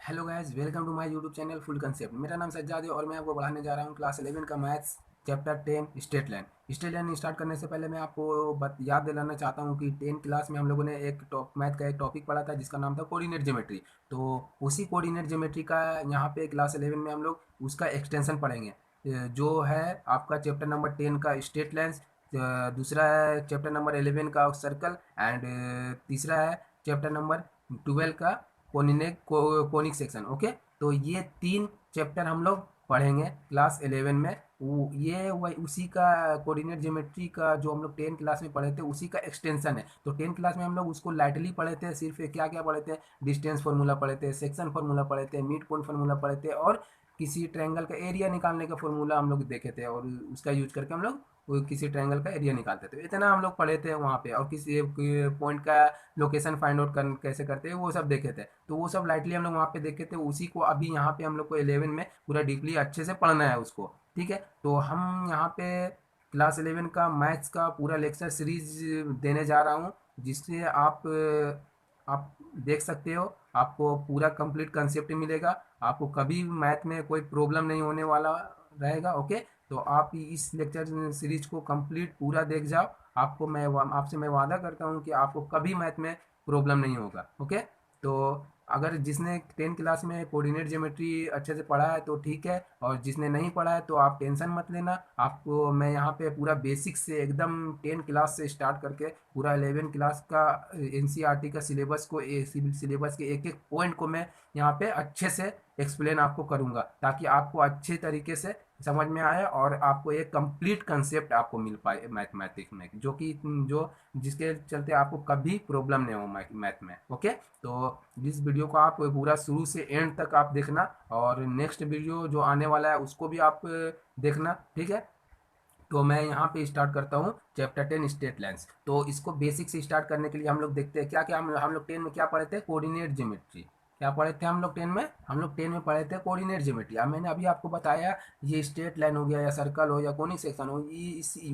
Hello guys, welcome to my YouTube channel full concept. मेरा नाम सज्जाद है और मैं आपको पढ़ाने जा रहा हूँ क्लास 11 का maths chapter 10 state line. State line start करने से पहले मैं आपको याद दिलाना चाहता हूँ कि 10 क्लास में हम लोगों ने एक मैथ का एक टॉपिक पढ़ा था जिसका नाम था कोऑर्डिनेट ज्योमेट्री। तो उसी कोऑर्डिनेट ज्योमेट्री का यहाँ पे क्लास 11 में हम लोग उसका एक्सटेंशन पढ़ेंगे। जो है आपका चैप्टर नंबर 10 का स्टेट लाइन्स, दूसरा है चैप्टर नंबर 11 का सर्कल एंड तीसरा है चैप्टर नंबर 12 का कोनिक सेक्शन। ओके, तो ये तीन चैप्टर हम लोग पढ़ेंगे क्लास 11 में। ये वही उसी का कोऑर्डिनेट ज्योमेट्री का जो हम लोग 10 क्लास में पढ़े थे उसी का एक्सटेंशन है। तो 10 क्लास में हम लोग उसको लाइटली पढ़े थे, सिर्फ क्या क्या पढ़े थे, डिस्टेंस फार्मूला पढ़े थे, सेक्शन फार्मूला पढ़े थे, मिड पॉइंट फार्मूला पढ़े थे और किसी ट्रायंगल का एरिया निकालने का फार्मूला हम लोग देखे थे और उसका यूज करके हम लोग वो किसी ट्रायंगल का एरिया निकालते थे। इतना हम लोग पढ़े थे वहाँ पे, और किसी पॉइंट का लोकेशन फाइंड आउट कर कैसे करते हैं वो सब देखे थे। तो वो सब लाइटली हम लोग वहाँ पे देखे थे, उसी को अभी यहाँ पे हम लोग को 11 में पूरा डीपली अच्छे से पढ़ना है उसको। ठीक है, तो हम यहाँ पे क्लास 11 का मैथ्स का पूरा लेक्चर सीरीज देने जा रहा हूँ, जिससे आप देख सकते हो, आपको पूरा कंप्लीट कंसेप्ट मिलेगा। आपको कभी मैथ में कोई प्रॉब्लम नहीं होने वाला रहेगा। ओके, तो आप इस लेक्चर सीरीज को कंप्लीट पूरा देख जाओ। आपसे मैं वादा करता हूँ कि आपको कभी मैथ में प्रॉब्लम नहीं होगा। ओके, तो अगर जिसने 10 क्लास में कोऑर्डिनेट ज्योमेट्री अच्छे से पढ़ा है तो ठीक है, और जिसने नहीं पढ़ा है तो आप टेंशन मत लेना। आपको मैं यहाँ पे पूरा बेसिक से एकदम 10 क्लास से स्टार्ट करके पूरा 11 क्लास का एनसीईआरटी का सिलेबस को सिलेबस के एक एक पॉइंट को मैं यहाँ पे अच्छे से एक्सप्लेन आपको करूँगा, ताकि आपको अच्छे तरीके से समझ में आए और आपको एक कंप्लीट कंसेप्ट आपको मिल पाए मैथमेटिक्स में, जो जिसके चलते आपको कभी प्रॉब्लम नहीं हो मैथ में। ओके, तो इस वीडियो को आप पूरा शुरू से एंड तक आप देखना, और नेक्स्ट वीडियो जो आने वाला है उसको भी आप देखना। ठीक है, तो मैं यहाँ पे स्टार्ट करता हूँ चैप्टर 10 स्टेट लाइन्स। तो इसको बेसिक से स्टार्ट करने के लिए हम लोग देखते हैं क्या क्या हम लोग 10 में क्या पढ़े थे, कोऑर्डिनेट ज्योमेट्री। क्या पढ़े थे हम लोग 10 में? हम लोग 10 में पढ़े थे कोऑर्डिनेट ज्योमेट्री। अब मैंने अभी आपको बताया, ये स्ट्रेट लाइन हो गया या सर्कल हो या कोनिक सेक्शन हो,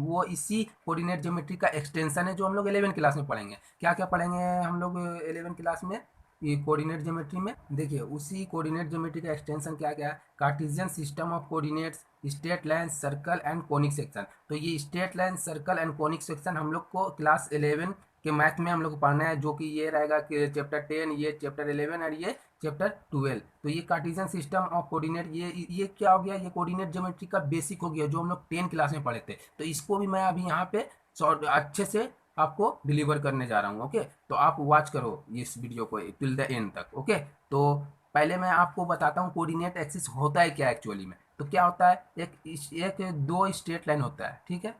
वो इसी कोऑर्डिनेट ज्योमेट्री का एक्सटेंशन है जो हम लोग 11 क्लास में पढ़ेंगे। क्या क्या पढ़ेंगे हम लोग 11 क्लास में? ये कोऑर्डिनेट ज्योमेट्री में देखिए, उसी कोऑर्डिनेट ज्योमेट्री का एक्सटेंशन क्या क्या है, Cartesian system of coordinates, straight line, circle and conic section. तो ये straight line, circle and conic section हम लोग को क्लास 11 के मैथ में हम लोग को पढ़ना है, जो कि ये रहेगा कि चैप्टर 10, ये चैप्टर 11 और ये चैप्टर 12। तो ये कार्टेशियन सिस्टम ऑफ कोऑर्डिनेट, ये क्या हो गया, ये कोऑर्डिनेट ज्योमेट्री का बेसिक हो गया जो हम लोग 10 क्लास में पढ़े थे। तो इसको भी मैं अभी यहाँ पे शॉर्ट अच्छे से आपको डिलीवर करने जा रहा हूँ। ओके, तो आप वॉच करो इस वीडियो को टिल द एंड तक। ओके, तो पहले मैं आपको बताता हूँ कोऑर्डिनेट एक्सिस होता है क्या एक्चुअली में। तो क्या होता है, एक दो स्ट्रेट लाइन होता है। ठीक है,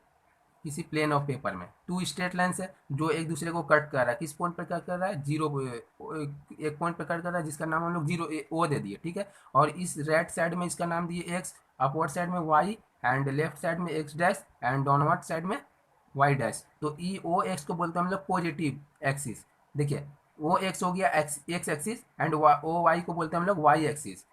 किसी प्लेन ऑफ पेपर में टू स्ट्रेट लाइन्स है जो एक दूसरे को कट कर रहा है। किस पॉइंट पर कट कर रहा है? जीरो, एक पॉइंट पर कट कर रहा है जिसका नाम हम लोग जीरो ओ दे दिए। ठीक है, और इस राइट साइड में इसका नाम दिए एक्स, अपवर्ड साइड में वाई एंड लेफ्ट साइड में x dash and downward side में वाई डैश। तो ई ओ एक्स को बोलते हैं हम लोग पॉजिटिव एक्सिस। देखिए, ओ एक्स हो गया X axis and O Y को बोलते हैं हम लोग वाई एक्सिस।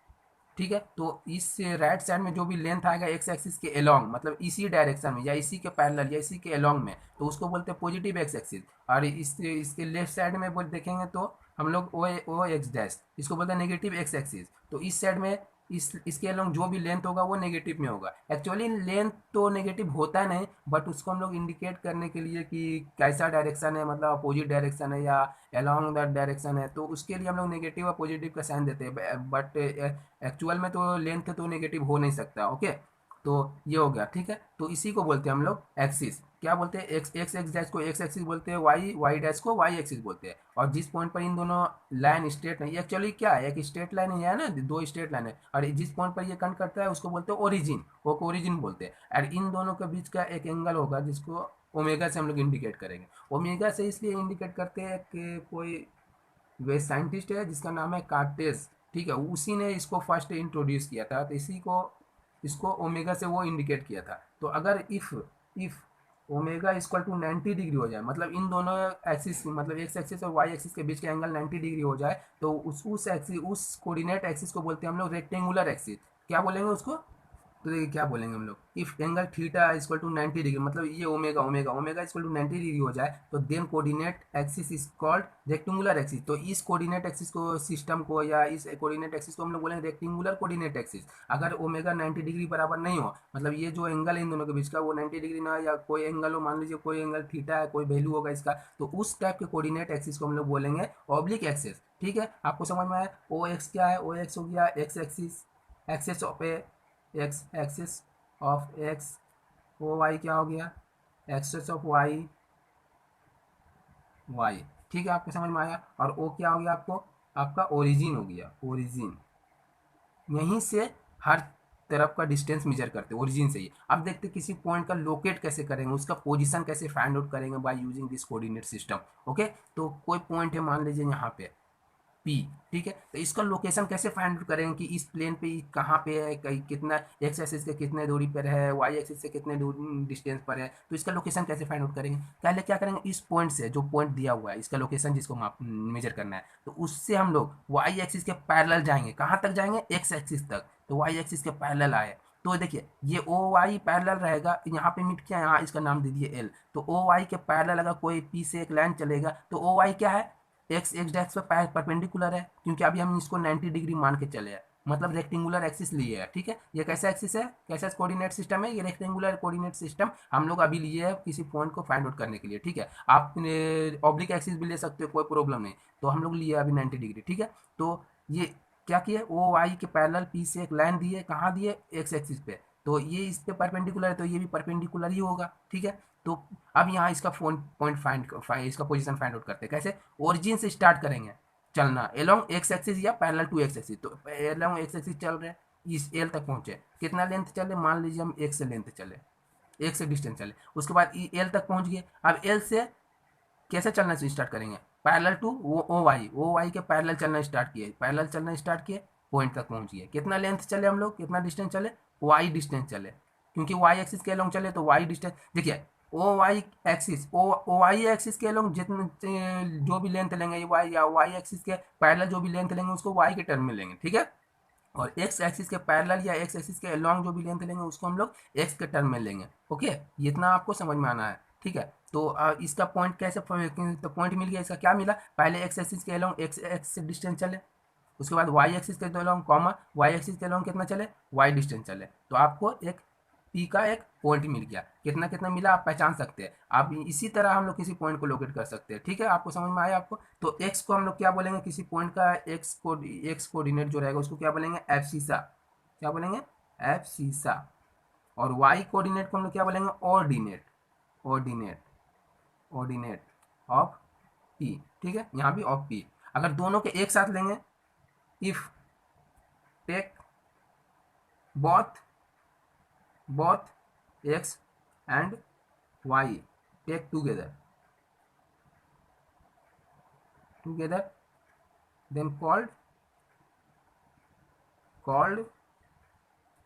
ठीक है, तो इस राइट साइड में जो भी लेंथ आएगा एक्स एक्सिस के अलोंग, मतलब इसी डायरेक्शन में या इसी के पैरेलल या इसी के अलोंग में, तो उसको बोलते हैं पॉजिटिव एक्स एक्सिस। और इसके लेफ्ट साइड में बोल देखेंगे तो हम लोग ओ एक्स डैश, इसको बोलते हैं नेगेटिव एक्स एक्सिस। तो इस साइड में इसके अलोंग जो भी लेंथ होगा वो नेगेटिव में होगा। एक्चुअली लेंथ तो नेगेटिव होता नहीं, बट उसको हम लोग इंडिकेट करने के लिए कि कैसा डायरेक्शन है, मतलब अपोजिट डायरेक्शन है या अलोंग दैट डायरेक्शन है, तो उसके लिए हम लोग नेगेटिव और पॉजिटिव का साइन देते हैं। बट एक्चुअल में तो लेंथ तो नेगेटिव हो नहीं सकता। ओके, तो ये हो गया। ठीक है, तो इसी को बोलते हैं हम लोग एक्सिस। क्या बोलते हैं? एक्स एक्स एक्स डैश को एक्स एक्सिस बोलते हैं, वाई वाई डैश को वाई एक्सिस बोलते हैं। और जिस पॉइंट पर इन दोनों लाइन स्ट्रेट नहीं, एक्चुअली क्या है, एक स्ट्रेट लाइन ही है ना, दो स्ट्रेट लाइन है, और जिस पॉइंट पर ये कट करता है उसको बोलते हैं ओरिजिन, वो ओरिजिन बोलते हैं। और इन दोनों के बीच का एक एंगल होगा जिसको ओमेगा से हम लोग इंडिकेट करेंगे। ओमेगा से इसलिए इंडिकेट करते हैं कि कोई वे साइंटिस्ट है जिसका नाम है कार्टेज। ठीक है, उसी ने इसको फर्स्ट इंट्रोड्यूस किया था, तो इसी को इसको ओमेगा से वो इंडिकेट किया था। तो अगर if omega equal to 90 degree हो जाए, मतलब इन दोनों एक्सिस, मतलब एक्स एक्सिस और वाई एक्सिस के बीच का एंगल 90 डिग्री हो जाए, तो उस एक्सिस, उस कोऑर्डिनेट एक्सिस को बोलते हैं हम लोग रेक्टेंगुलर एक्सिस। क्या बोलेंगे उसको? तो देखिए क्या बोलेंगे हम लोग, if angle theta equal to 90 degree, मतलब ये omega omega omega equal to 90 degree हो जाए तो then coordinate axis is called rectangular axis. तो इस कोऑर्डिनेट एक्सिस को, सिस्टम को, या इस कोऑर्डिनेट एक्सिस को हम लोग बोलेंगे रेक्टेंगुलर कोऑर्डिनेट एक्सिस। अगर ओमेगा 90 डिग्री बराबर नहीं हो, मतलब ये जो एंगल है इन दोनों के बीच का वो 90 डिग्री ना, या कोई एंगल हो, मान लीजिए कोई एंगल थीटा है, कोई वैल्यू होगा इसका, तो उस टाइप के कोऑर्डिनेट एक्सिस को हम लोग बोलेंगे ऑब्लिक एक्सिस। ठीक है, आपको समझ में आया। ओ एक्स क्या है, ओ एक्स हो गया X axis, axis of A, X axis of X. O Y क्या हो गया, एक्सिस ऑफ वाई, वाई। ठीक है, आपको समझ में आया। और ओ क्या हो गया आपको, आपका ओरिजिन हो गया, ओरिजिन। यहीं से हर तरफ का डिस्टेंस मेजर करते हैं ओरिजिन से ही। अब देखते हैं किसी पॉइंट का लोकेट कैसे करेंगे, उसका पोजीशन कैसे फाइंड आउट करेंगे by using this coordinate system. Okay, तो कोई पॉइंट है मान लीजिए यहाँ पे पी, ठीक है, तो इसका लोकेशन कैसे फाइंड आउट करेंगे कि इस प्लेन पे कहाँ पे है, कहीं कितना, एक्स एक्सिस के कितने दूरी पर है, वाई एक्सिस से कितने डिस्टेंस पर है, तो इसका लोकेशन कैसे फाइंड आउट करेंगे। पहले क्या करेंगे, इस पॉइंट से, जो पॉइंट दिया हुआ है इसका लोकेशन जिसको माप मेजर करना है, तो उससे हम लोग वाई एक्सिस के पैरेलल जाएंगे। कहाँ तक जाएंगे, एक्स एक्सिस तक। तो वाई एक्सिस के पैरेलल आए तो देखिए ये ओ वाई पैरेलल रहेगा, यहाँ पे मिट किया, यहाँ इसका नाम दे दिए एल। तो ओ वाई के पैरेलल अगर कोई पी से एक लाइन चलेगा तो ओ वाई क्या है, एक्स एक्स डैक्स पे परपेंडिकुलर है, क्योंकि अभी हम इसको 90 डिग्री मान के चले हैं, मतलब रेक्टेंगुलर एक्सिस लिए है। ठीक है, ये कैसा एक्सिस है, कैसा कोऑर्डिनेट सिस्टम है, ये रेक्टेंगुलर कोऑर्डिनेट सिस्टम हम लोग अभी लिए है किसी पॉइंट को फाइंड आउट करने के लिए। ठीक है, आप ऑब्लिक एक्सिस भी ले सकते हो, कोई प्रॉब्लम नहीं। तो हम लोग लिए अभी 90 डिग्री। ठीक है, तो ये क्या किया, ओ वाई के पैरेलल पी से एक लाइन दिए, कहाँ दिए, एक्स एक्सिस पे। तो ये इस पे परपेंडिकुलर है तो ये भी परपेंडिकुलर ही होगा। ठीक है, तो अब यहाँ इसका पॉइंट इसका पोजीशन फाइंड आउट करते हैं कैसे, ओरिजिन से स्टार्ट करेंगे चलना एलोंग एक्स एक्सिस या पैरेलल टू एक्स एक्सिस। तो एलोंग एक्स एक्सिस चल रहे हैं, इस एल तक पहुंचे, कितना लेंथ चले, मान लीजिए हम एक से लेंथ चले, एक से डिस्टेंस चले, उसके बाद एल तक पहुंच गए। अब एल से कैसे चलना से स्टार्ट करेंगे, पैरेलल टू ओ वाई के पैरेलल चलना स्टार्ट किए, पैरेलल चलना स्टार्ट किए, पॉइंट तक पहुंच गए। कितना लेंथ चले हम लोग, कितना डिस्टेंस चले, वाई डिस्टेंस चले, क्योंकि वाई एक्सिस के अलोंग चले तो वाई डिस्टेंस। देखिए O Y axis, O Y axis के अलोंग जितने जो भी लेंथ लेंगे वाई, या वाई एक्सिस के पैरेलल जो भी लेंथ लेंगे उसको वाई के टर्म में लेंगे। ठीक है, और एक्स एक्सिस के पैरेलल या एक्स एक्सिस के अलोंग जो भी लेंथ लेंगे उसको हम लोग एक्स के टर्म में लेंगे। ओके, ये इतना आपको समझ में आना है। ठीक है, तो इसका पॉइंट कैसे, तो पॉइंट मिल गया, इसका क्या मिला, पहले एक्स एक्सिस के अलोंग एक्स एक्स से डिस्टेंस चले, उसके बाद वाई एक्सिस के अलोंग कॉमा वाई एक्सिस के अलोंग कितना चले, वाई डिस्टेंस चले, तो आपको एक पी का एक पॉइंट मिल गया। कितना कितना मिला आप पहचान सकते हैं। आप इसी तरह हम लोग किसी पॉइंट को लोकेट कर सकते हैं। ठीक है, आपको समझ में आया आपको। तो एक्स को हम लोग क्या बोलेंगे, किसी पॉइंट का एक्स कोऑर्डिनेट जो रहेगा उसको क्या बोलेंगे, एफ सीसा। क्या बोलेंगे, एफ सीसा। और वाई कोऑर्डिनेट को हम लोग क्या बोलेंगे, ordinate, ordinate, ordinate of P. ठीक है, यहाँ भी ऑफ पी। अगर दोनों के एक साथ लेंगे, if take both both x and y take together then called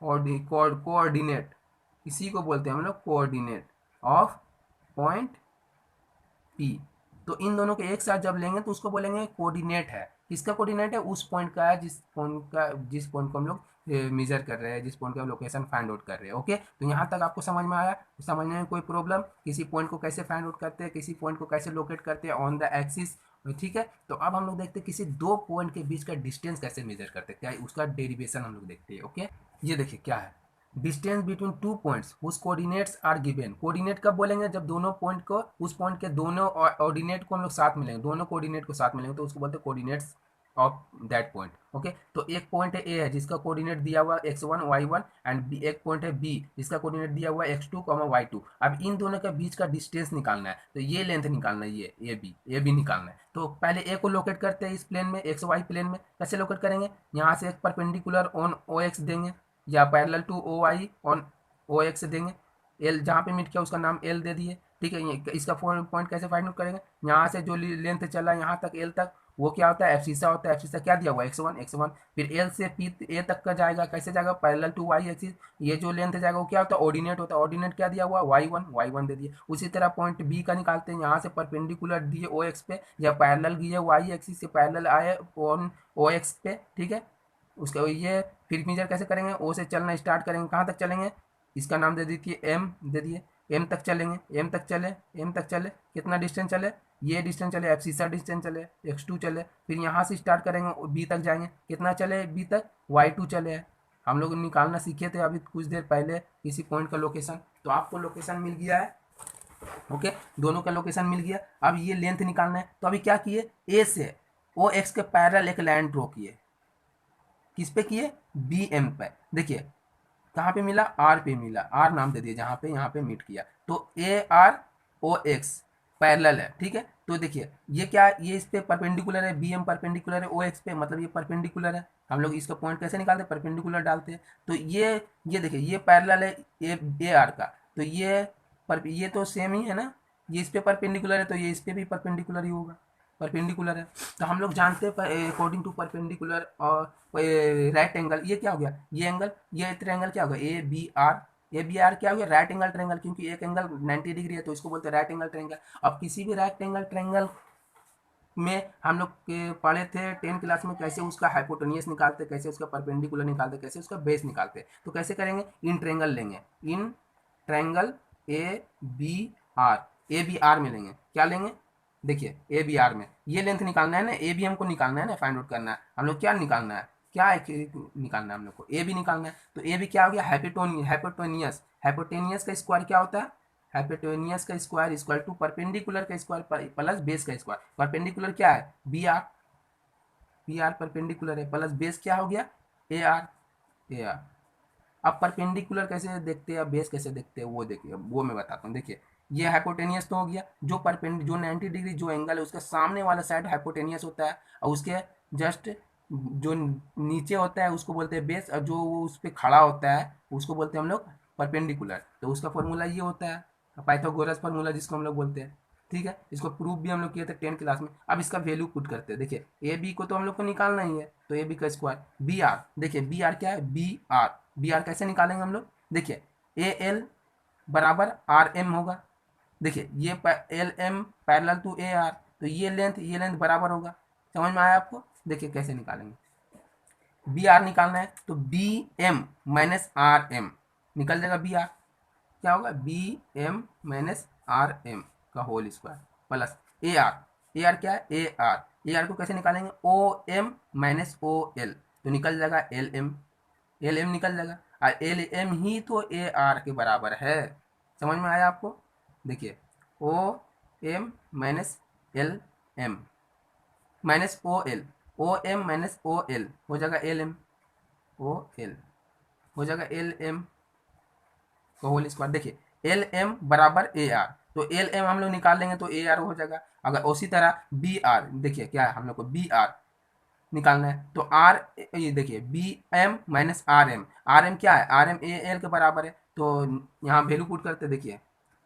coordinate, इसी को बोलते हैं हम लोग कोऑर्डिनेट ऑफ पॉइंट पी। तो इन दोनों के एक साथ जब लेंगे तो उसको बोलेंगे कोऑर्डिनेट है। किसका कोऑर्डिनेट है, उस पॉइंट का है जिस पॉइंट को हम लोग मेजर कर रहे हैं, जिस पॉइंट का लोकेशन फाइंड आउट कर रहे हैं। ओके, तो यहाँ तक आपको समझ में आया। तो समझने में कोई प्रॉब्लम, किसी पॉइंट को कैसे फाइंड आउट करते हैं, किसी पॉइंट को कैसे लोकेट करते हैं ऑन द एक्सिस। ठीक है, तो अब हम लोग देखते हैं किसी दो पॉइंट के बीच का डिस्टेंस कैसे मेजर करते हैं, क्या उसका डेरिवेशन हम लोग देखते हैं। ओके, ये देखिए क्या है, distance between two points whose coordinates are given. Coordinate कब बोलेंगे, जब दोनों पॉइंट को, उस पॉइंट के दोनों ऑर्डिनेट को हम लोग साथ मिलेंगे, दोनों कोऑर्डिनेट को साथ मिलेंगे तो उसको बोलते हैं coordinates of that point. Okay, तो एक पॉइंट है ए है जिसका कोऑर्डिनेट दिया हुआ x1 y1 एंड एक पॉइंट है बी जिसका कोऑर्डिनेट दिया हुआ x2 y2। अब इन दोनों के बीच का डिस्टेंस निकालना है, तो ये लेंथ निकालना है, ये ए बी निकालना है। तो पहले ए को लोकेट करते हैं इस प्लेन में, एक्स वाई प्लेन में। कैसे लोकेट करेंगे, यहाँ से एक परपेंडिकुलर ऑन ओ एक्स देंगे, या parallel to O Y on O X देंगे। एल जहाँ पे मीट किया उसका नाम एल दे दिए। ठीक है, इसका पॉइंट कैसे फाइंड आउट करेंगे, यहाँ से जो लेंथ चला यहाँ तक एल तक, वो क्या होता है, एफ सीसा होता है। एफ सीसा क्या दिया हुआ है, एक्स वन। फिर एल से पी ए तक का जाएगा, कैसे जाएगा, पैरेलल टू वाई एक्सिस। ये जो लेंथ जाएगा वो क्या होता है, ऑर्डिनेट होता है। ऑर्डिनेट क्या दिया हुआ, वाई वन दे दिए। उसी तरह पॉइंट बी का निकालते हैं, यहाँ से परपेंडिकुलर दिए ओ एक्स पे, या पैरेलल दिए वाई एक्सिस से पैरेलल आए ऑन ओ एक्स पे। ठीक है, उसका ये फिर मेजर कैसे करेंगे, ओ से चलना स्टार्ट करेंगे, कहाँ तक चलेंगे, इसका नाम दे दीजिए एम, दे दिए एम तक चलेंगे, एम तक चले, एम तक चले, कितना डिस्टेंस चले, ये डिस्टेंस चले, एफ सा डिस्टेंस चले, x2 चले, फिर यहाँ से स्टार्ट करेंगे बी तक जाएंगे, कितना चले बी तक, y2 चले है। हम लोग निकालना सीखे थे अभी कुछ देर पहले किसी पॉइंट का लोकेशन, तो आपको लोकेशन मिल गया है। ओके, दोनों का लोकेशन मिल गया। अब ये लेंथ निकालना है, तो अभी क्या किए, ए से ओ एक्स के पैरेलल एक लाइन ड्रॉ किए, किस पे किए, बी एम पे। देखिए कहाँ पे मिला, आर पे मिला, आर नाम दे दिया जहाँ पे, यहाँ पे मीट किया, तो A R O X parallel है, ठीक है। तो देखिए ये क्या, ये इस पे परपेंडिकुलर है, बी एम परपेंडिकुलर है ओ एक्स पे, मतलब ये परपेंडिकुलर है। हम लोग इसका पॉइंट कैसे निकालते हैं, परपेंडिकुलर डालते हैं। तो ये देखिए ये पैरेलल है ए आर का, तो ये तो सेम ही है ना, ये इस पे परपेंडिकुलर है, तो ये इस पे भी परपेंडिकुलर ही होगा, परपेंडिकुलर है। तो हम लोग जानते हैं अकॉर्डिंग टू परपेंडिकुलर और राइट एंगल, ये क्या हो गया, ये एंगल, ये ट्रायंगल क्या होगा, A B R, A B R क्या हो गया, राइट एंगल ट्रायंगल, क्योंकि एक एंगल 90 डिग्री है तो इसको बोलते हैं राइट एंगल ट्रायंगल। अब किसी भी राइट एंगल ट्रायंगल में हम लोग पढ़े थे 10 क्लास में, कैसे उसका हाइपोटेनियस निकालते, कैसे उसका परपेंडिकुलर निकालते, कैसे उसका बेस निकालते। तो कैसे करेंगे, इन ट्रायंगल लेंगे, इन triangle A B R, A B R में लेंगे, क्या लेंगे, देखिए ए बी आर में ये लेंथ निकालना है ना, ए बी हमको निकालना है ना, फाइंड आउट करना है हम लोग, क्या निकालना है, क्या निकालना है हम लोग को, ए बी निकालना है। तो ए बी क्या हो गया, हाइपोटेनियस, हाइपोटेनियस का स्क्वायर क्या होता है, हाइपोटेनियस का स्क्वायर इक्वल टू परपेंडिकुलर का स्क्वायर प्लस बेस का स्क्वायर। परपेंडिकुलर क्या है, B R, B R perpendicular है, प्लस बेस क्या हो गया, ए आर, ए आर। अब परपेंडिकुलर कैसे देखते हैं, बेस कैसे देखते हैं, वो देखिए, वो मैं बताता हूँ। देखिए ये हाइपोटेनियस तो हो गया, जो 90 डिग्री जो एंगल है उसका सामने वाला साइड हाइपोटेनियस होता है, और उसके जस्ट जो नीचे होता है उसको बोलते हैं बेस, और जो उस पर खड़ा होता है उसको बोलते हैं हम लोग परपेंडिकुलर। तो उसका फॉर्मूला ये होता है पाइथागोरस फार्मूला, जिसको हम लोग बोलते हैं, ठीक है। इसको प्रूफ भी हम लोग किए थे 10 क्लास में। अब इसका वैल्यू पुट करते हैं, देखिए ए बी को तो हम लोग को निकालना ही है, तो ए बी का स्क्वायर, बी आर, देखिए बी आर क्या है, बी आर, बी आर कैसे निकालेंगे हम लोग, देखिए ए एल बराबर आर एम होगा, देखिए ये L M parallel to A R, तो ये लेंथ बराबर होगा। समझ में आया आपको, देखिए कैसे निकालेंगे, बी आर निकालना है तो B M minus R M निकल जाएगा, बी आर क्या होगा, B M minus R M का whole square plus A R, A R क्या है, ए आर को कैसे निकालेंगे, O M minus O L, तो निकल जाएगा एल एम, एल एम निकल जाएगा, और एल एम ही तो ए आर के बराबर है। समझ में आया आपको, देखिए O M minus L M minus O M minus O L हो जाएगा एल एम, ओ एल हो जाएगा एल एम का होल स्क्वायर। देखिए एल एम बराबर ए आर, तो एल एम हम लोग निकाल लेंगे तो ए आर हो जाएगा। अगर उसी तरह बी आर, देखिए क्या है, हम लोग को बी आर निकालना है, तो आर, ये देखिए B M minus R M, R M क्या है, आर एम ए एल के बराबर है, तो यहाँ वैल्यू पुट करते, देखिए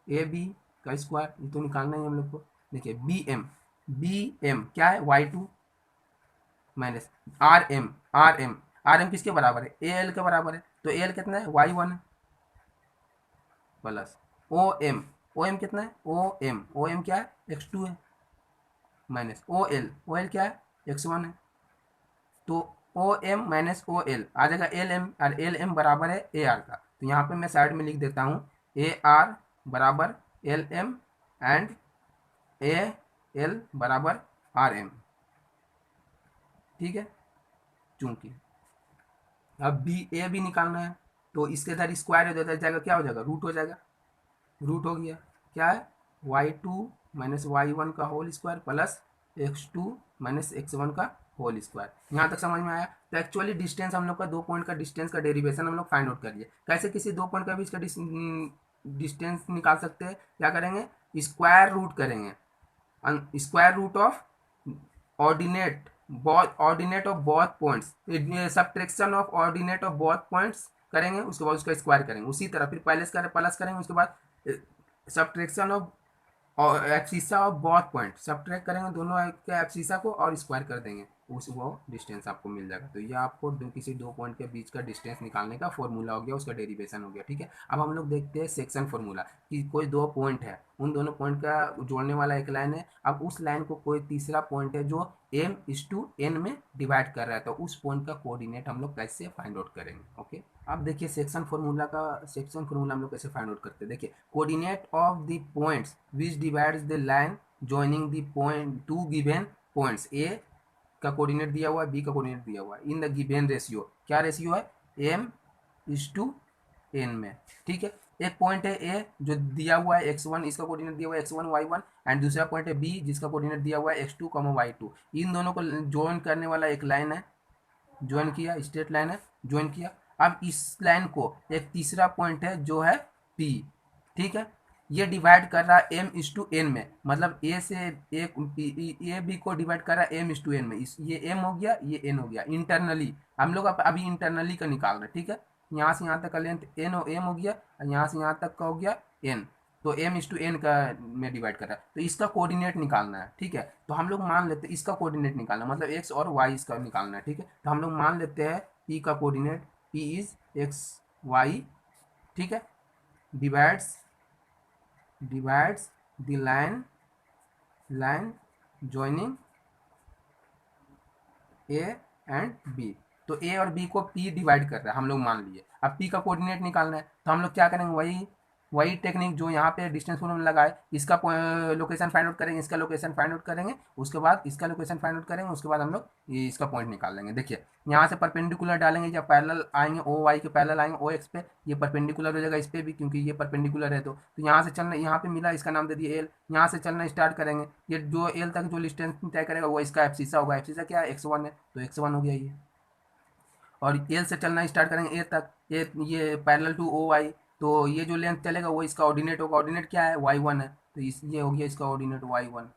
ए बी का स्क्वायर, ये तो निकालना ही हम लोग को। देखिए बी एम क्या है, Y two minus R M, R M किसके बराबर है, ए एल के बराबर है, तो ए एल कितना है, Y one plus O M कितना है, ओ एम क्या है, एक्स टू है, माइनस ओ एल क्या है, एक्स वन है, तो O M minus O L आ जाएगा एल एम, और एल एम बराबर है ए आर का। तो यहाँ पे मैं साइड में लिख देता हूँ ए आर बराबर L M and A L बराबर आर एम, ठीक है। चूंकि अब बी निकालना है, तो इसके इधर स्क्वायर हो जाएगा, क्या हो जाएगा, रूट हो जाएगा, रूट हो गया, क्या है, Y two minus Y one का whole square plus X two minus X one का होल स्क्वायर। यहाँ तक समझ में आया। तो एक्चुअली डिस्टेंस हम लोग का 2 पॉइंट का डिस्टेंस का डेरिवेशन हम लोग फाइंड आउट करिए, कैसे किसी 2 पॉइंट का भी इसका डिस्टेंस निकाल सकते हैं, क्या करेंगे, स्क्वायर रूट करेंगे, square root of ordinate ordinate of both points, subtraction of ordinate of both points करेंगे, उसके बाद उसका स्क्वायर करेंगे। उसी तरह फिर पहले प्लस करेंगे, उसके बाद subtraction of abscissa of both point, subtract करेंगे दोनों के एब्सिसा को और स्क्वायर कर देंगे, उस वो डिस्टेंस आपको मिल जाएगा। तो ये आपको किसी दो पॉइंट के बीच का डिस्टेंस निकालने का फॉर्मूला हो गया, उसका डेरिवेशन हो गया। ठीक है, अब हम लोग देखते हैं सेक्शन फॉर्मूला कि कोई दो पॉइंट है, उन दोनों पॉइंट का जोड़ने वाला एक लाइन है। अब उस लाइन को कोई तीसरा पॉइंट है जो m/n में डिवाइड कर रहा है, तो उस पॉइंट का कोऑर्डिनेट हम लोग कैसे फाइंड आउट करेंगे। ओके, अब देखिए सेक्शन फॉर्मूला हम लोग कैसे फाइंड आउट करते हैं। देखिए, coordinate of the points which divides the line joining the point two given points, A का कोऑर्डिनेट दिया हुआ है, बी का कोऑर्डिनेट दिया हुआ है, इन द गिवन रेशियो। क्या रेशियो है? m/n में। ठीक है, एक पॉइंट है ए जो दिया हुआ है x1, इसका कोऑर्डिनेट दिया हुआ है x1 y1, एंड दूसरा पॉइंट है बी जिसका कोऑर्डिनेट दिया हुआ है x2 y2। इन दोनों को ज्वाइन करने वाला एक लाइन है, ज्वाइन किया, स्ट्रेट लाइन है, ज्वाइन किया। अब इस लाइन को एक तीसरा पॉइंट है जो है P। ठीक है, ये डिवाइड कर रहा है m/n में, मतलब ए से ए बी को डिवाइड कर रहा है m/n में। इस ये m हो गया, ये n हो गया। इंटरनली हम लोग अभी इंटरनली का निकाल रहे हैं। ठीक है, यहाँ से यहाँ तक का लेंथ m हो गया, यहाँ से यहाँ तक का हो गया n, तो m/n का में डिवाइड कर रहा है, तो इसका कोऑर्डिनेट निकालना है। ठीक है, तो हम लोग मान लेते हैं इसका कोऑर्डिनेट निकालना, मतलब x और y इसका निकालना है। ठीक है, तो हम लोग मान लेते हैं p का coordinate, p is x y। ठीक है, divides the line joining A and B. तो ए और बी को पी डिवाइड कर रहा है, हम लोग मान लिए। अब पी का कोऑर्डिनेट निकालना है, तो हम लोग क्या करेंगे, वही टेक्निक जो यहाँ पे डिस्टेंस फॉर्मूला लगा है, इसका लोकेशन फाइंड आउट करेंगे, इसका लोकेशन फाइंड आउट करेंगे, उसके बाद इसका लोकेशन फाइंड आउट करेंगे, उसके बाद हम लोग ये इसका पॉइंट निकाल लेंगे। देखिए, यहाँ से परपेंडिकुलर डालेंगे या पैरेलल आएंगे, ओ वाई के पैरेलल आएंगे ओ एक्स पे, ये परपेंडिकुलर हो जाएगा इस पे भी, क्योंकि ये परपेंडिकुलर है। तो यहाँ से चलना, यहाँ पे मिला, इसका नाम दे दिए एल। यहाँ से चलना स्टार्ट करेंगे, ये जो एल तक जो डिस्टेंस तय करेगा वो इसका एफसीसा होगा। एफसीसा क्या है? x1 है, तो x1 हो गया ये। और एल से चलना स्टार्ट करेंगे ए तक, ये पैरेलल टू ओ वाई, तो ये जो लेंथ चलेगा वो इसका ऑर्डिनेट होगा। ऑर्डिनेट क्या है? y1 है, तो ये हो गया इसका ऑर्डिनेट y1।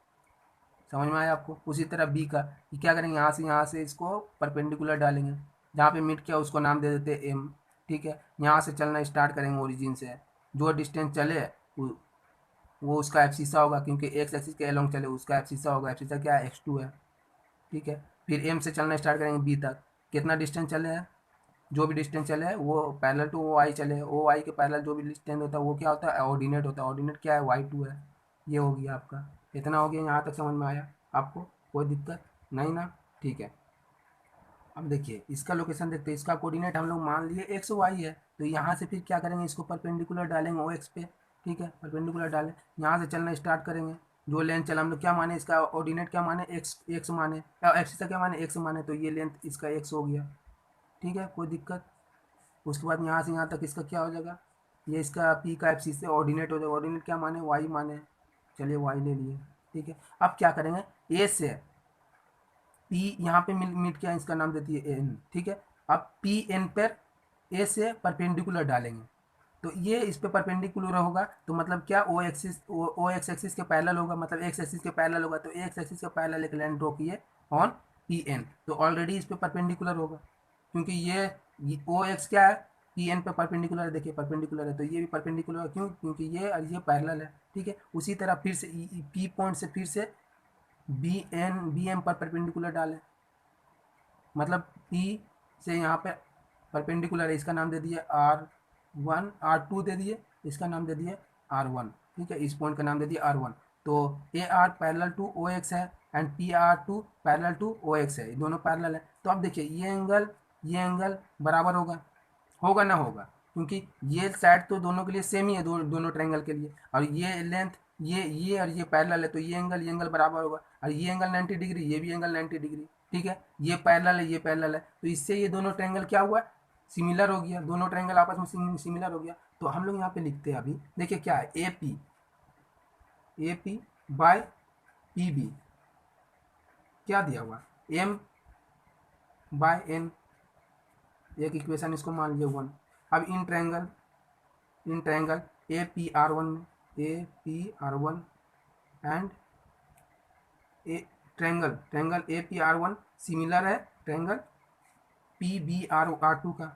समझ में आया आपको? उसी तरह बी का, ये क्या करेंगे, यहाँ से इसको परपेंडिकुलर डालेंगे, जहाँ पे मीट किया उसको नाम दे देते हैं एम। ठीक है, यहाँ से चलना स्टार्ट करेंगे ओरिजिन से, जो डिस्टेंस चले वो उसका एफसीसा होगा, क्योंकि एक्स एक्सिस के अलोंग चले, उसका एफसीसा होगा। एफसीसा क्या है? x2 है। ठीक है, फिर एम से चलना स्टार्ट करेंगे बी तक, कितना डिस्टेंस चले हैं, जो भी डिस्टेंस चले वो पैरेलल टू ओ आई चले, ओ आई के पैरेलल जो भी डिस्टेंस होता है वो क्या होता है? ऑर्डिनेट होता है। ऑर्डिनेट क्या है? y2 है। ये हो गया आपका, इतना हो गया। यहाँ तक समझ में आया आपको? कोई दिक्कत नहीं ना? ठीक है, अब देखिए इसका लोकेशन देखते हैं। इसका कोऑर्डिनेट हम लोग मान लिए एक्स वाई है, तो यहाँ से फिर क्या करेंगे, इसको परपेंडिकुलर डालेंगे ओ एक्स पे। ठीक है, परपेंडिकुलर डालें, यहाँ से चलना स्टार्ट करेंगे। जो लेंथ चला हम लोग क्या माने, इसका ऑर्डिनेट क्या माने? एक्स माने, एक्स का क्या माने? एक्स माने, तो ये लेंथ इसका एक्स हो गया। ठीक है, कोई दिक्कत? उसके बाद यहाँ से यहाँ तक इसका क्या हो जाएगा, ये इसका पी का एफ सी से ऑर्डिनेट हो जाएगा। ऑर्डिनेट क्या माने? वाई माने, चलिए वाई ले लिए। ठीक है, अब क्या करेंगे, ए से पी यहाँ पे मीट किया, इसका नाम देती है एन। ठीक है, अब पी एन पर ए से परपेंडिकुलर डालेंगे, तो ये इस पे परपेंडिकुलर होगा, तो मतलब क्या, ओ एक्स एक्सिस के पैरेलल होगा, मतलब एक्स एक्सिस के पैरेलल होगा, तो एक्स एक्सिस के पैरेलल एक लाइन ड्रॉ किए ऑन पी एन, तो ऑलरेडी इस पे परपेंडिकुलर होगा, क्योंकि ये ओ एक्स क्या है? पी एन पे परपेंडिकुलर है। देखिए परपेंडिकुलर है, तो ये भी परपेंडिकुलर है, क्यों? क्योंकि ये और ये पैरेलल है। ठीक है, उसी तरह फिर से पी पॉइंट से फिर से बी एम पर परपेंडिकुलर डालें, मतलब पी से यहाँ पे परपेंडिकुलर है, इसका नाम दे दिए R1, R2 दे दिए, इसका नाम दे दिए R1। ठीक है, इस पॉइंट का नाम दे दिए R1। तो A R parallel to O X है and P R two parallel to O X है, दोनों पैरेलल है। तो अब देखिए ये एंगल बराबर होगा, होगा ना होगा, क्योंकि ये साइड तो दोनों के लिए सेम ही है, दोनों ट्रायंगल के लिए, और ये लेंथ ये और ये पैरेलल है, तो ये एंगल बराबर होगा। और ये एंगल 90 डिग्री, ये भी एंगल 90 डिग्री। ठीक है, ये पैरेलल है, ये पैरेलल है, तो इससे ये दोनों ट्रायंगल क्या हुआ? सिमिलर हो गया, दोनों ट्रायंगल आपस में सिमिलर हो गया। तो हम लोग यहाँ पे लिखते हैं, अभी देखिए क्या है, A P by P B क्या दिया हुआ, एम बाय एन, एक इक्वेशन इसको मान लीजिए 1। अब इन triangle A P R one में, A P R1 and triangle APR1 similar है ट्रायंगल PBR2 का,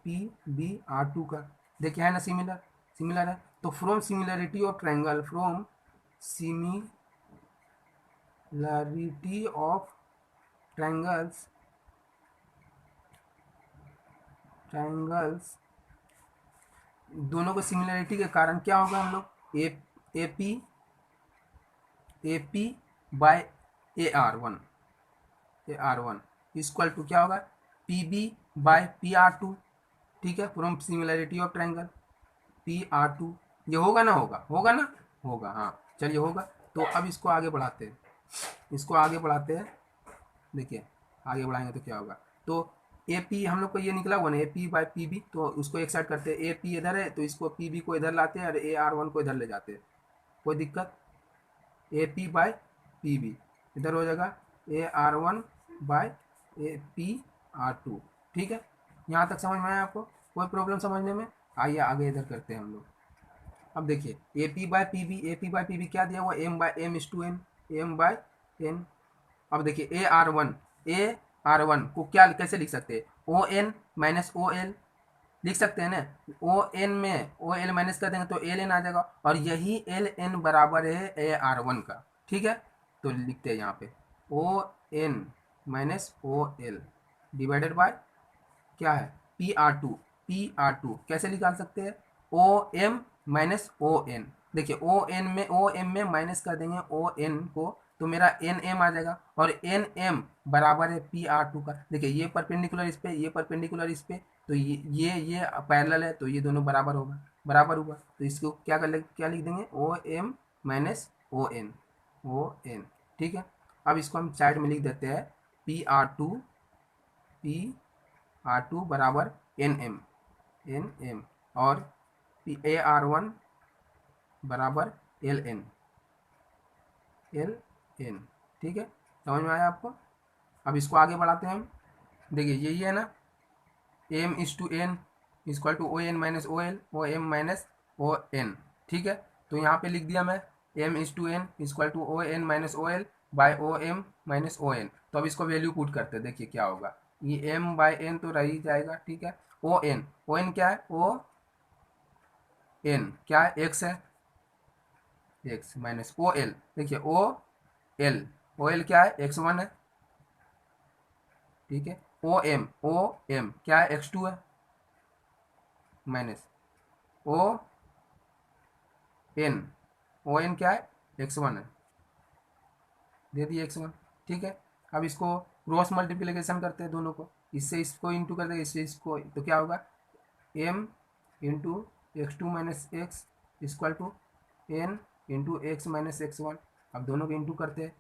PBR2 का, देखिए है ना, सिमिलर है। तो from similarity of triangle, triangles दोनों को सिमिलरिटी के कारण क्या होगा, हम लोग A P by A R one equal to क्या होगा, पी बी बाय PR2। ठीक है, from similarity of triangle PR2। ये होगा ना, होगा ना, होगा, हाँ चलिए होगा। तो अब इसको आगे बढ़ाते हैं, देखिए आगे बढ़ाएंगे तो क्या होगा। तो ए पी हम लोग को ये निकला हुआ ना, AP/PB, तो उसको एक साइड करते हैं, AP इधर है तो इसको PB को इधर लाते हैं और AR1 को इधर ले जाते हैं, कोई दिक्कत। AP/PB इधर हो जाएगा AR1/AP/R2। ठीक है, यहाँ तक समझ में आया आपको, कोई प्रॉब्लम समझने में? आइए आगे इधर करते हैं हम लोग। अब देखिए AP/PB क्या दिया हुआ, M/M:2n। अब देखिए A R1 को क्या कैसे लिख सकते हैं, ON माइनस OL लिख सकते हैं ना। ON में OL माइनस कर देंगे तो LN आ जाएगा, और यही LN बराबर है AR1 का। ठीक है, तो लिखते हैं यहाँ पे ON minus OL divided by क्या है, PR2 कैसे निकाल सकते हैं, OM माइनस ON। देखिए OM में माइनस कर देंगे ON को, तो मेरा NM आ जाएगा, और NM बराबर है PR2 का। देखिए ये परपेंडिकुलर इस पे, ये परपेंडिकुलर इस पे, तो ये पैरेलल है, तो ये दोनों बराबर होगा, बराबर हुआ। तो इसको क्या क्या लिख देंगे, OM माइनस ON। ठीक है, अब इसको हम साइड में लिख देते हैं, PR2 बराबर NM, और AR1 बराबर LN। ठीक है, समझ में आया आपको? अब इसको आगे बढ़ाते हैं हम। देखिए यही है ना, M/N equal to ON minus OL, OM minus ON। ठीक है, तो यहाँ पे लिख दिया मैं M/N equal to ON minus OL by OM minus ON। तो अब इसको वैल्यू पुट करते हैं, देखिए क्या होगा, ये M/N तो रह ही जाएगा। ठीक है, ON क्या है, ON क्या है, X है, X माइनस OL, देखिए OL क्या है, X1 है। ठीक है, OM क्या है, X2 है, माइनस ON क्या है, X1 है, दे दिए X1। ठीक है, अब इसको क्रॉस मल्टीप्लिकेशन करते हैं दोनों को, इससे इसको इंटू कर देंगे, इससे इसको, तो क्या होगा, M into X2 minus X equal to N into X minus X1। अब दोनों को इंटू करते हैं,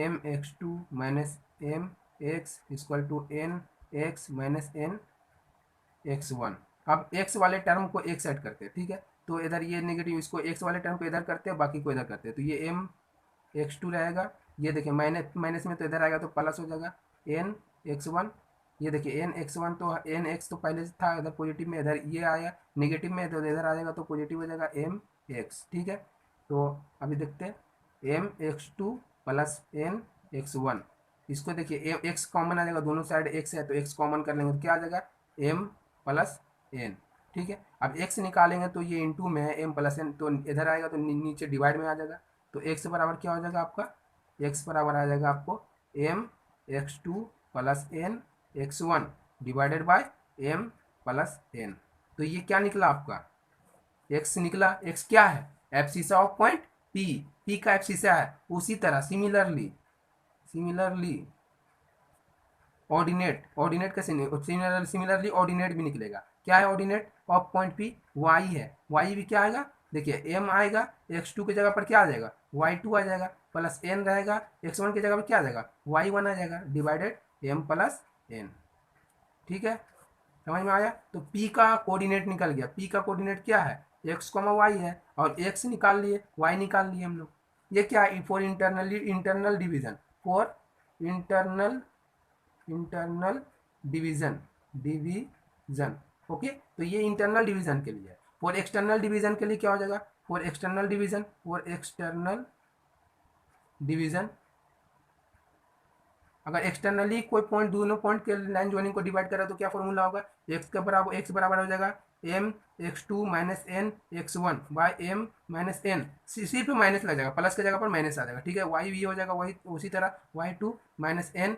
MX2 minus MX equal to NX minus NX1। अब X वाले टर्म को एक साइड करते हैं। ठीक है, तो इधर ये नेगेटिव, इसको X वाले टर्म को इधर करते हैं, बाकी को इधर करते हैं, तो ये MX2 रहेगा। ये देखिए माइनस में तो इधर आएगा तो प्लस हो जाएगा NX1। ये देखिए NX1 तो NX तो पहले से था, इधर पॉजिटिव में, इधर ये आया नेगेटिव में, तो इधर आ जाएगा तो पॉजिटिव हो जाएगा MX। ठीक है, तो अभी देखते हैं MX2 प्लस NX1। इसको देखिए X कॉमन आ जाएगा, दोनों साइड X है तो X कॉमन कर लेंगे तो क्या आ जाएगा, M प्लस N। ठीक है, अब X निकालेंगे तो ये इंटू में है, M प्लस N तो इधर आएगा तो नीचे डिवाइड में आ जाएगा, तो X बराबर क्या हो जाएगा आपका, X बराबर आ जाएगा आपको MX2 plus NX1 divided by M plus N। तो ये क्या निकला आपका, X निकला। X क्या है, एब्सिसा ऑफ पॉइंट P का एब्सिसा है। उसी तरह सिमिलरली ऑर्डिनेट कैसे नहीं, सिमिलरली ऑर्डिनेट भी निकलेगा। क्या है ordinate of point P, Y है, Y भी क्या आएगा, देखिए M आएगा, X2 की जगह पर क्या आ जाएगा, Y2 आ जाएगा, प्लस N रहेगा, X1 की जगह पर क्या आ जाएगा, Y1 आ जाएगा, डिवाइडेड M प्लस N। ठीक है, समझ में आया? तो P का कोऑर्डिनेट निकल गया। P का कोऑर्डिनेट क्या है, X, Y है, और X निकाल लिए, Y निकाल लिए हम लोग। ये क्या है, फॉर इंटरनल डिवीजन। ओके, तो ये इंटरनल डिवीजन के लिए है। फॉर एक्सटर्नल डिवीजन के लिए क्या हो जाएगा, फॉर एक्सटर्नल डिवीजन अगर एक्सटर्नली कोई पॉइंट दोनों पॉइंट के लाइन ज्वाइनिंग को डिवाइड करा तो क्या फॉर्मूला होगा, x बराबर हो जाएगा M X two minus N X one by M minus N, सिर्फ माइनस लग जाएगा, प्लस की जगह पर माइनस आ जाएगा, ठीक है। वाई भी हो जाएगा वही उसी तरह, Y two minus N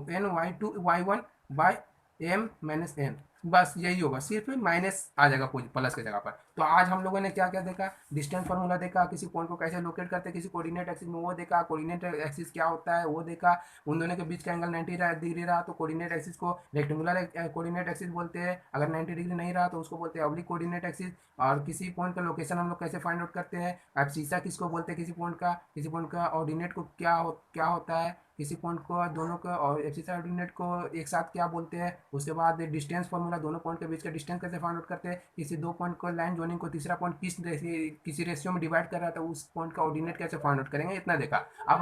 N Y two Y one by M minus N, बस यही होगा, सिर्फ माइनस आ जाएगा कोई प्लस की जगह पर। तो आज हम लोगों ने क्या क्या देखा, डिस्टेंस फार्मूला देखा, किसी पॉइंट को कैसे लोकेट करते हैं किसी कोऑर्डिनेट एक्सिस में वो देखा, कोऑर्डिनेट एक्सिस क्या होता है वो देखा, उन दोनों के बीच का एंगल 90 डिग्री रहा तो कोऑर्डिनेट एक्सिस को रेक्टेंगुलर कोऑर्डिनेट एक्सिस बोलते हैं, अगर 90 डिग्री नहीं रहा तो उसको बोलते हैं ऑब्लिक कोऑर्डिनेट एक्सिस। और किसी पॉइंट का लोकेशन हम लोग कैसे फाइंड आउट करते हैं, अब शीशा किसको बोलते हैं, किसी पॉइंट का ऑर्डिनेट को क्या होता है, किसी पॉइंट को दोनों को और एक्सिस ऑर्डिनेट को एक साथ क्या बोलते हैं। उसके बाद डिस्टेंस फार्मूला, दोनों पॉइंट के बीच का डिस्टेंस कैसे फाइंड आउट करते हैं, किसी दो पॉइंट को लाइन जोइनिंग को तीसरा पॉइंट किसी रेशियो में डिवाइड कर रहा है तो उस पॉइंट का ऑर्डिनेट कैसे फाइंड आउट करेंगे, इतना देखा। अब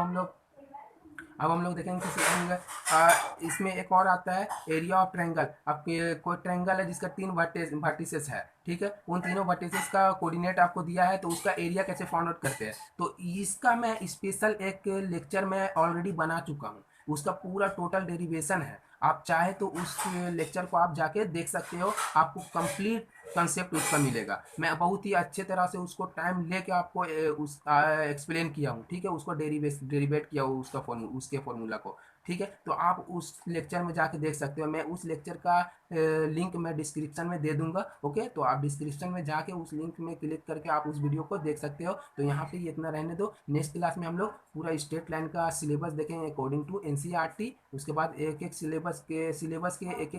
हम लोग देखेंगे किसी इसमें एक और आता है एरिया ऑफ ट्रायंगल। अब कोई ट्रायंगल है जिसका तीन वर्टिसेस है, ठीक है, उन तीनों वर्टिसेस का कोऑर्डिनेट आपको दिया है तो उसका एरिया कैसे फाइंड आउट करते हैं, तो इसका मैं स्पेशल एक लेक्चर में ऑलरेडी बना चुका हूँ, उसका पूरा टोटल डेरिवेशन है। आप चाहे तो उस लेक्चर को आप जाके देख सकते हो, आपको कंप्लीट कंसेप्ट उसका मिलेगा। मैं बहुत ही अच्छे तरह से उसको टाइम लेके आपको उस एक्सप्लेन किया हूँ, ठीक है, उसको डेरिवेट किया हूँ उसके फॉर्मूला को, ठीक है। तो आप उस लेक्चर में जाके देख सकते हो, मैं उस लेक्चर का लिंक मैं डिस्क्रिप्शन में दे दूंगा, ओके। तो आप डिस्क्रिप्शन में जाके उस लिंक में क्लिक करके आप उस वीडियो को देख सकते हो। तो यहाँ पे ये इतना रहने दो, नेक्स्ट क्लास में हम लोग पूरा स्टेट लाइन का सिलेबस देखेंगे अकॉर्डिंग टू एनसीईआरटी। उसके बाद एक एक सिलेबस के एक एक